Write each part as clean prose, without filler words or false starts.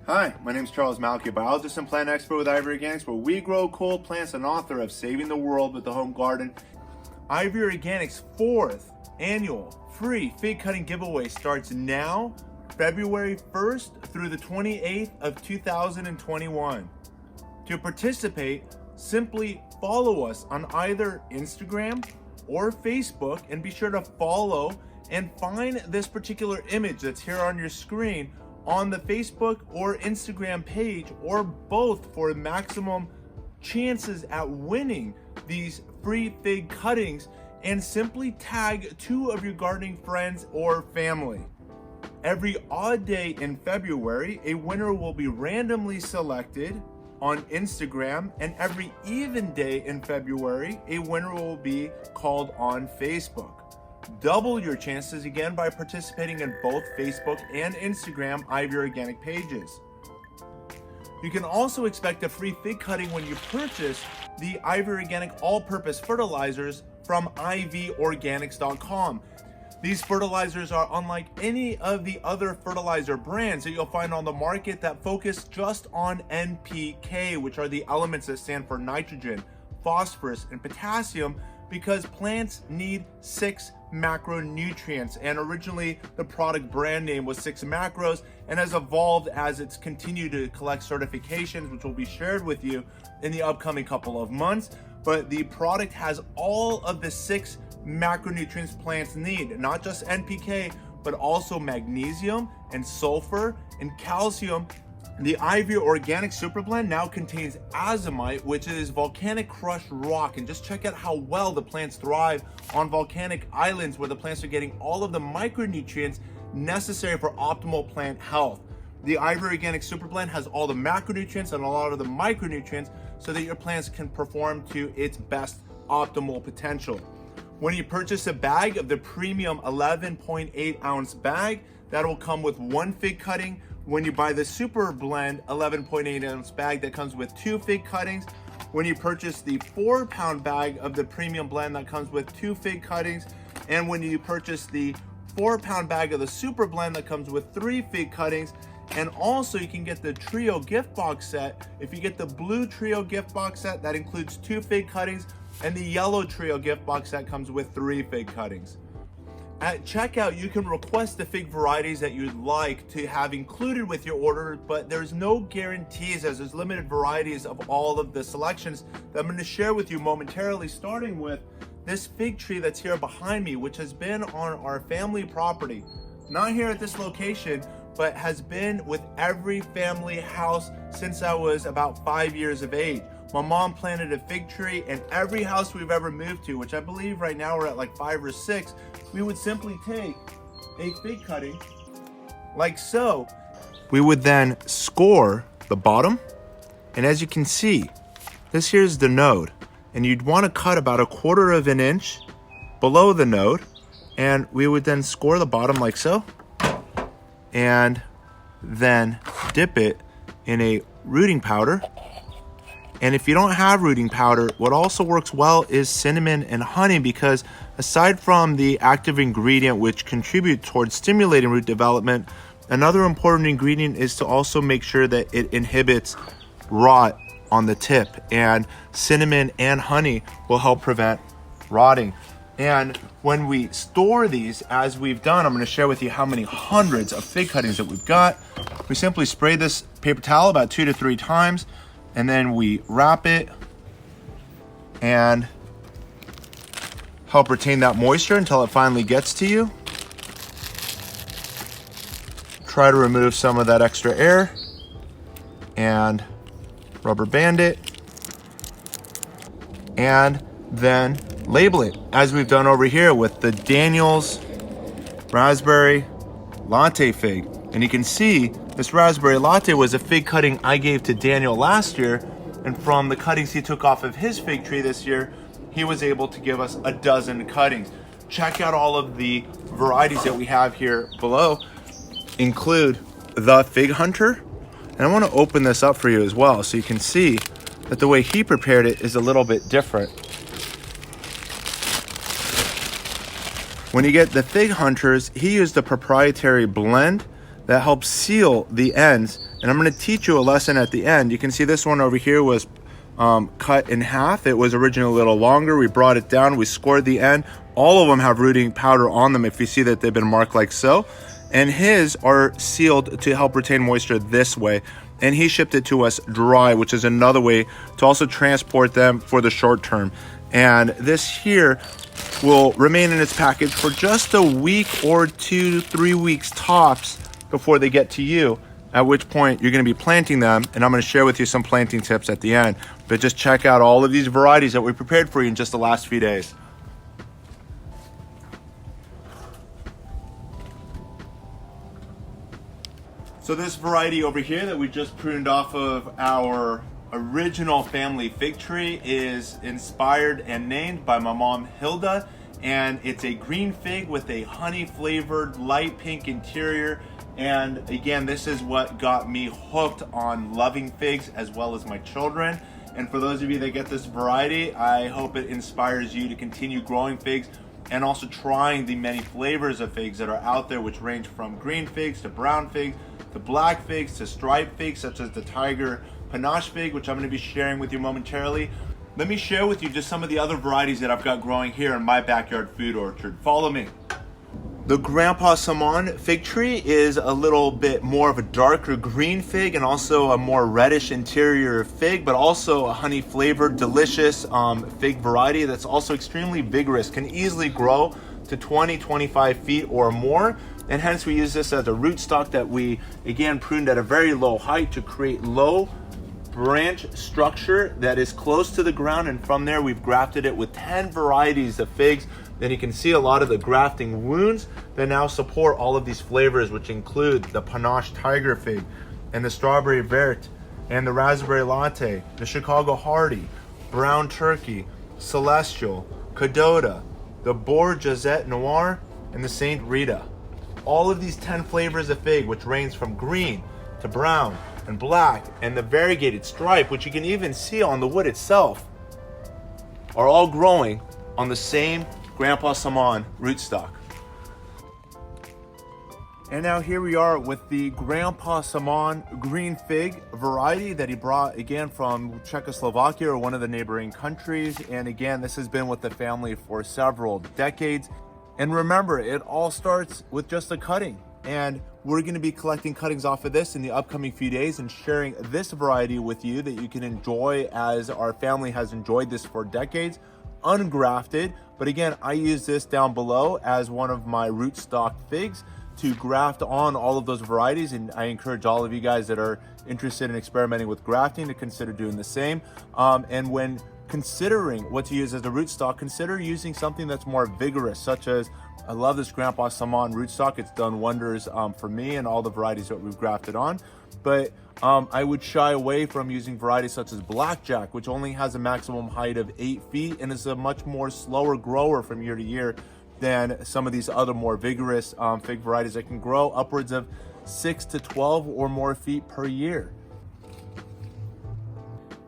Hi, my name is Charles Malki, biologist and plant expert with IVOrganics, where we grow cool plants and author of Saving the World with the Home Garden. IVOrganics' 4th annual free fig cutting giveaway starts now, February 1st through the 28th of 2021. To participate, simply follow us on either Instagram or Facebook, and be sure to follow and find this particular image that's here on your screen on the Facebook or Instagram page, or both, for maximum chances at winning these free fig cuttings, and simply tag 2 of your gardening friends or family. Every odd day in February, a winner will be randomly selected on Instagram, and every even day in February, a winner will be called on Facebook. Double your chances again by participating in both Facebook and Instagram IVOrganic pages. You can also expect a free fig cutting when you purchase the IVOrganic all-purpose fertilizers from IVOrganics.com. These fertilizers are unlike any of the other fertilizer brands that you'll find on the market that focus just on NPK, which are the elements that stand for nitrogen, phosphorus, and potassium, because plants need 6 macronutrients, and originally the product brand name was 6 Macros, and has evolved as it's continued to collect certifications, which will be shared with you in the upcoming couple of months. But the product has all of the 6 macronutrients plants need, not just NPK, but also magnesium and sulfur and calcium. The IVOrganic Super Blend now contains azomite, which is volcanic crushed rock, and just check out how well the plants thrive on volcanic islands where the plants are getting all of the micronutrients necessary for optimal plant health. The IVOrganic Super Blend has all the macronutrients and a lot of the micronutrients so that your plants can perform to its best optimal potential. When you purchase a bag of the premium 11.8 ounce bag, that will come with 1 fig cutting. When you buy the Super Blend 11.8 ounce bag, that comes with 2 fig cuttings. When you purchase the 4-pound bag of the premium blend, that comes with 2 fig cuttings. And when you purchase the 4-pound bag of the Super Blend, that comes with 3 fig cuttings. And also you can get the Trio gift box set. If you get the blue Trio gift box set, that includes 2 fig cuttings, and the yellow Trio gift box set comes with 3 fig cuttings. At checkout, you can request the fig varieties that you'd like to have included with your order, but there's no guarantees, as there's limited varieties of all of the selections that I'm going to share with you momentarily, starting with this fig tree that's here behind me, which has been on our family property, not here at this location, but has been with every family house since I was about 5 years of age. My mom planted a fig tree, and every house we've ever moved to, which I believe right now we're at like 5 or 6, we would simply take a fig cutting like so. We would then score the bottom, and as you can see, this here's the node, and you'd want to cut about 1/4 of an inch below the node, and we would then score the bottom like so, and then dip it in a rooting powder. And if you don't have rooting powder, what also works well is cinnamon and honey, because aside from the active ingredient which contributes towards stimulating root development, another important ingredient is to also make sure that it inhibits rot on the tip, and cinnamon and honey will help prevent rotting. And when we store these, as we've done, I'm going to share with you how many hundreds of fig cuttings that we've got. We simply spray this paper towel about 2 to 3 times, and then we wrap it and help retain that moisture until it finally gets to you. Try to remove some of that extra air and rubber band it, and then label it, as we've done over here with the Daniel's Raspberry Latte Fig. And you can see this Raspberry Latte was a fig cutting I gave to Daniel last year, and from the cuttings he took off of his fig tree this year, he was able to give us 12 cuttings. Check out all of the varieties that we have here below. Include the Fig Hunter, and I want to open this up for you as well so you can see that the way he prepared it is a little bit different. When you get the Fig Hunters, he used a proprietary blend that help seal the ends. And I'm going to teach you a lesson at the end. You can see this one over here was cut in half. It was originally a little longer. We brought it down, we scored the end. All of them have rooting powder on them if you see that they've been marked like so. And his are sealed to help retain moisture this way. And he shipped it to us dry, which is another way to also transport them for the short term. And this here will remain in its package for just a week or 2 to 3 weeks tops before they get to you, at which point you're going to be planting them, and I'm going to share with you some planting tips at the end. But just check out all of these varieties that we prepared for you in just the last few days. So this variety over here that we just pruned off of our original family fig tree is inspired and named by my mom Hilda, and it's a green fig with a honey flavored light pink interior. And again, this is what got me hooked on loving figs as well as my children. And for those of you that get this variety, I hope it inspires you to continue growing figs and also trying the many flavors of figs that are out there, which range from green figs to brown figs to black figs to striped figs, such as the Tiger Panache Fig, which I'm going to be sharing with you momentarily. Let me share with you just some of the other varieties that I've got growing here in my backyard food orchard. Follow me. The Grandpa Samaan fig tree is a little bit more of a darker green fig and also a more reddish interior fig, but also a honey flavored delicious fig variety that's also extremely vigorous, can easily grow to 20-25 feet or more. And hence we use this as a rootstock that we again pruned at a very low height to create low branch structure that is close to the ground, and from there we've grafted it with 10 varieties of figs. Then you can see a lot of the grafting wounds that now support all of these flavors, which include the Panache-Tiger fig and the Strawberry Verte and the Raspberry Latte, the Chicago Hardy, Brown Turkey, Celestial, Cadota, the Bourgeoisie Noir, and the Saint Rita. All of these 10 flavors of fig, which range from green to brown and black, and the variegated stripe, which you can even see on the wood itself, are all growing on the same Grandpa Samaan rootstock. And now here we are with the Grandpa Samaan green fig variety that he brought again from Czechoslovakia, or one of the neighboring countries. And again, this has been with the family for several decades. And remember, it all starts with just a cutting. And we're going to be collecting cuttings off of this in the upcoming few days and sharing this variety with you that you can enjoy, as our family has enjoyed this for decades, ungrafted. But again, I use this down below as one of my rootstock figs to graft on all of those varieties. And I encourage all of you guys that are interested in experimenting with grafting to consider doing the same. And when considering what to use as a rootstock, consider using something that's more vigorous, such as, I love this Grandpa Samaan rootstock. It's done wonders for me and all the varieties that we've grafted on. But I would shy away from using varieties such as Blackjack, which only has a maximum height of 8 feet and is a much more slower grower from year to year than some of these other more vigorous fig varieties that can grow upwards of 6 to 12 or more feet per year.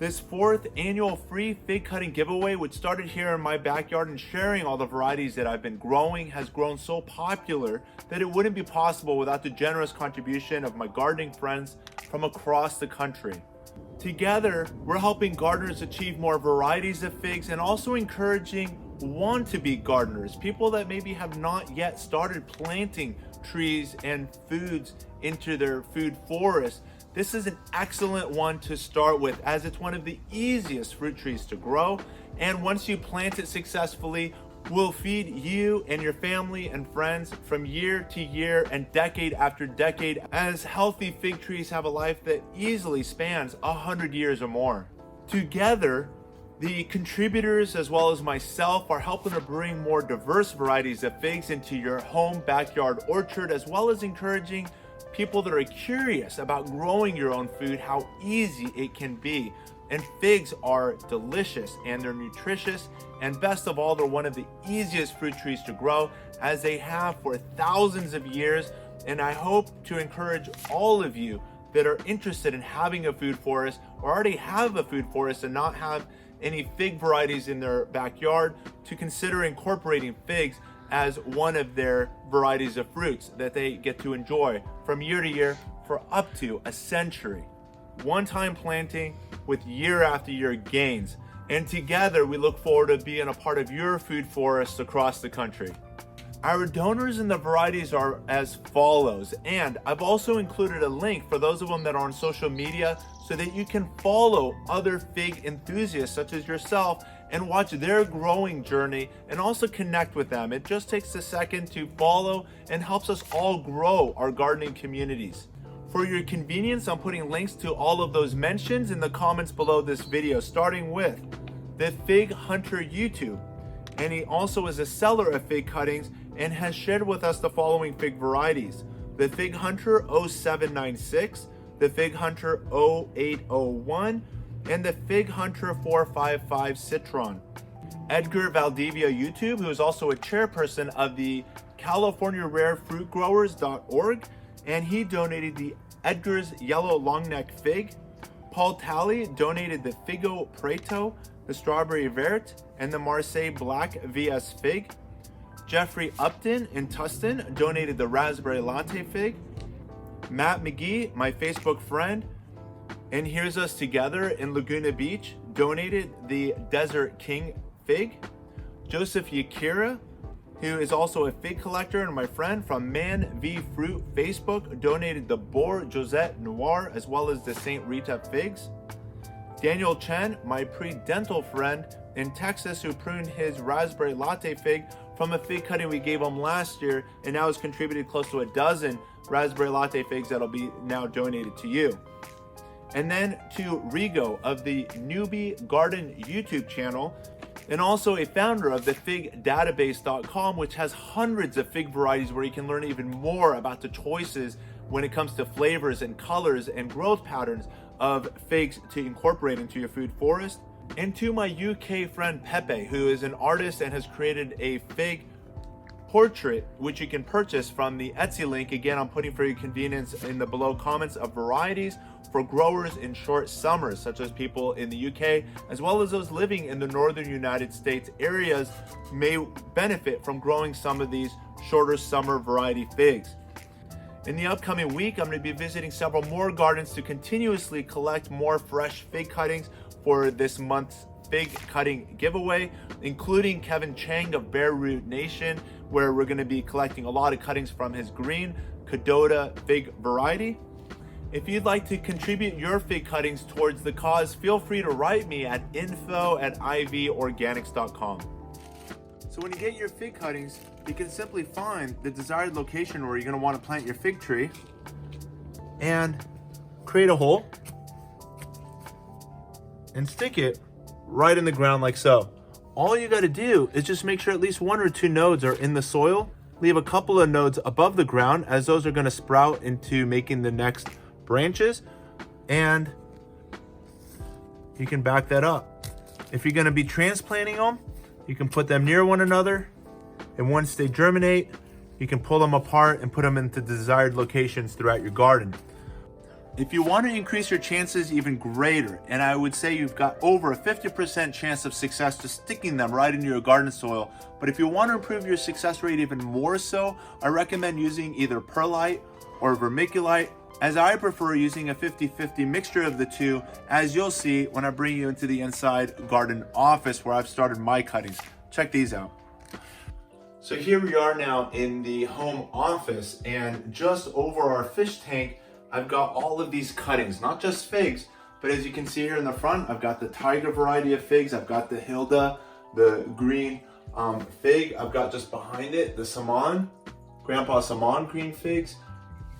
This 4th annual free fig cutting giveaway, which started here in my backyard and sharing all the varieties that I've been growing, has grown so popular that it wouldn't be possible without the generous contribution of my gardening friends from across the country. Together, we're helping gardeners achieve more varieties of figs and also encouraging want-to-be gardeners, people that maybe have not yet started planting trees and foods into their food forest. This is an excellent one to start with, as it's one of the easiest fruit trees to grow. And once you plant it successfully, will feed you and your family and friends from year to year and decade after decade, as healthy fig trees have a life that easily spans 100 years or more. Together, the contributors as well as myself are helping to bring more diverse varieties of figs into your home backyard orchard, as well as encouraging people that are curious about growing your own food, how easy it can be. And figs are delicious and they're nutritious, and best of all, they're one of the easiest fruit trees to grow, as they have for thousands of years. And I hope to encourage all of you that are interested in having a food forest or already have a food forest and not have any fig varieties in their backyard to consider incorporating figs as one of their varieties of fruits that they get to enjoy from year to year for up to a century. One-time planting with year after year gains. And together we look forward to being a part of your food forests across the country. Our donors and the varieties are as follows, and I've also included a link for those of them that are on social media so that you can follow other fig enthusiasts such as yourself and watch their growing journey and also connect with them. It just takes a second to follow and helps us all grow our gardening communities. For your convenience, I'm putting links to all of those mentions in the comments below this video, starting with the Fig Hunter YouTube. And he also is a seller of fig cuttings and has shared with us the following fig varieties: the Fig Hunter 0796, the Fig Hunter 0801, and the Fig Hunter 455 Citron. Edgar Valdivia YouTube, who is also a chairperson of the California Rare Fruit Growers.org, and he donated the Edgar's Yellow Longneck Fig. Paul Talley donated the Figo Preto, the Strawberry Vert, and the Marseilles Black VS Fig. Jeffery Upton in Tustin donated the Raspberry Latte Fig. Matt McGee, my Facebook friend, and Here's Us Together in Laguna Beach, donated the Desert King Fig. Joseph Yakira, who is also a fig collector and my friend from Man v Fruit Facebook, donated the Bourg Josette Noir as well as the St. Rita Figs. Daniel Chen, my pre-dental friend in Texas, who pruned his Raspberry Latte Fig from a fig cutting we gave him last year and now has contributed close to a dozen Raspberry Latte Figs that'll be now donated to you. And then to Rigo of the Newbie Garden YouTube channel, and also a founder of the figdatabase.com, which has hundreds of fig varieties where you can learn even more about the choices when it comes to flavors and colors and growth patterns of figs to incorporate into your food forest. And to my UK friend Pepe, who is an artist and has created a fig portrait which you can purchase from the Etsy link. Again, I'm putting for your convenience in the below comments of varieties for growers in short summers, such as people in the UK, as well as those living in the northern United States areas may benefit from growing some of these shorter summer variety figs. In the upcoming week, I'm going to be visiting several more gardens to continuously collect more fresh fig cuttings for this month's fig cutting giveaway, including Kevin Chang of Bare Root Nation, where we're going to be collecting a lot of cuttings from his green Cadota fig variety. If you'd like to contribute your fig cuttings towards the cause, feel free to write me at info@IVOrganics.com. So when you get your fig cuttings, you can simply find the desired location where you're going to want to plant your fig tree and create a hole and stick it right in the ground like so. All you got to do is just make sure at least 1 or 2 nodes are in the soil. Leave a couple of nodes above the ground, as those are going to sprout into making the next branches, and you can back that up. If you're going to be transplanting them, you can put them near one another, and once they germinate, you can pull them apart and put them into desired locations throughout your garden. If you want to increase your chances even greater, and I would say you've got over a 50% chance of success to sticking them right into your garden soil, but if you want to improve your success rate even more so, I recommend using either perlite or vermiculite, as I prefer using a 50-50 mixture of the two, as you'll see when I bring you into the inside garden office where I've started my cuttings. Check these out. So here we are now in the home office, and just over our fish tank, I've got all of these cuttings, not just figs, but as you can see here in the front, I've got the Tiger variety of figs. I've got the Hilda, the green fig. I've got just behind it the Samaan, Grandpa Samaan green figs,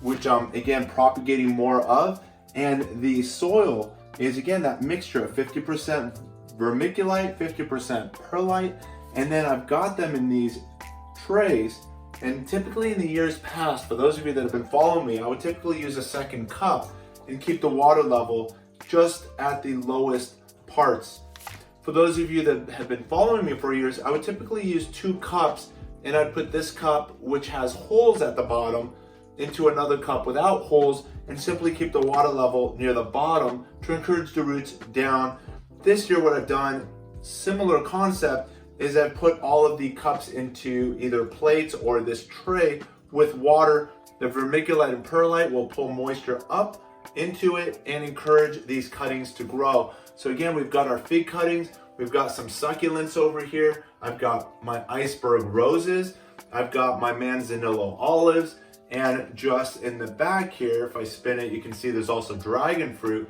which I'm again propagating more of. And the soil is again that mixture of 50% vermiculite, 50% perlite, and then I've got them in these trays. And typically in the years past, for those of you that have been following me, I would typically use a second cup and keep the water level just at the lowest parts. For those of you that have been following me for years, I would typically use 2 cups, and I'd put this cup, which has holes at the bottom, into another cup without holes, and simply keep the water level near the bottom to encourage the roots down. This year what I've done, similar concept, is I've put all of the cups into either plates or this tray with water. The vermiculite and perlite will pull moisture up into it and encourage these cuttings to grow. So again, we've got our fig cuttings, we've got some succulents over here, I've got my iceberg roses, I've got my manzanillo olives, and just in the back here, if I spin it, you can see there's also dragon fruit,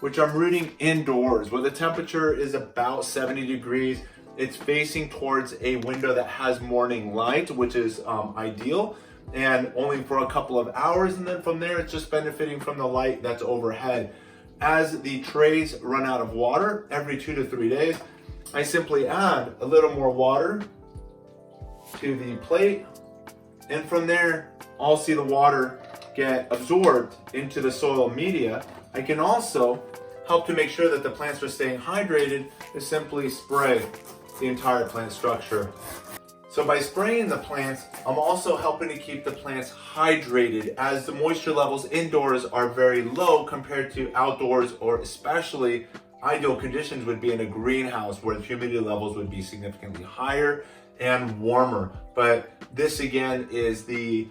which I'm rooting indoors where the temperature is about 70 degrees. It's facing towards a window that has morning light, which is ideal, and only for a couple of hours, and then from there it's just benefiting from the light that's overhead. As the trays run out of water every 2 to 3 days, I simply add a little more water to the plate, and from there I'll see the water get absorbed into the soil media. I can also help to make sure that the plants are staying hydrated to simply spray the entire plant structure. So by spraying the plants, I'm also helping to keep the plants hydrated, as the moisture levels indoors are very low compared to outdoors, or especially ideal conditions would be in a greenhouse where the humidity levels would be significantly higher and warmer. But this again is the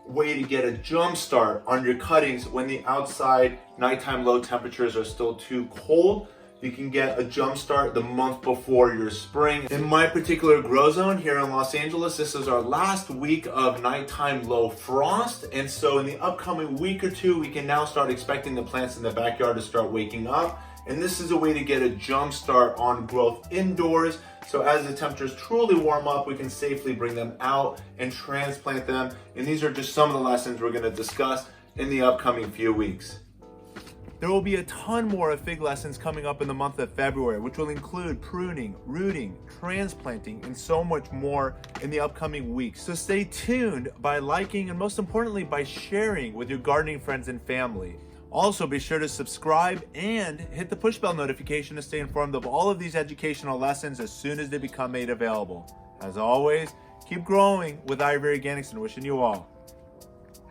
way to get a jump start on your cuttings when the outside nighttime low temperatures are still too cold. You can get a jump start the month before your spring. In my particular grow zone here in Los Angeles, this is our last week of nighttime low frost. And so in the upcoming week or two, we can now start expecting the plants in the backyard to start waking up. And this is a way to get a jump start on growth indoors. So as the temperatures truly warm up, we can safely bring them out and transplant them. And these are just some of the lessons we're going to discuss in the upcoming few weeks. There will be a ton more of fig lessons coming up in the month of February, which will include pruning, rooting, transplanting, and so much more in the upcoming weeks. So stay tuned by liking, and most importantly, by sharing with your gardening friends and family. Also, be sure to subscribe and hit the push bell notification to stay informed of all of these educational lessons as soon as they become made available. As always, keep growing with IVOrganics, and wishing you all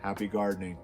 happy gardening.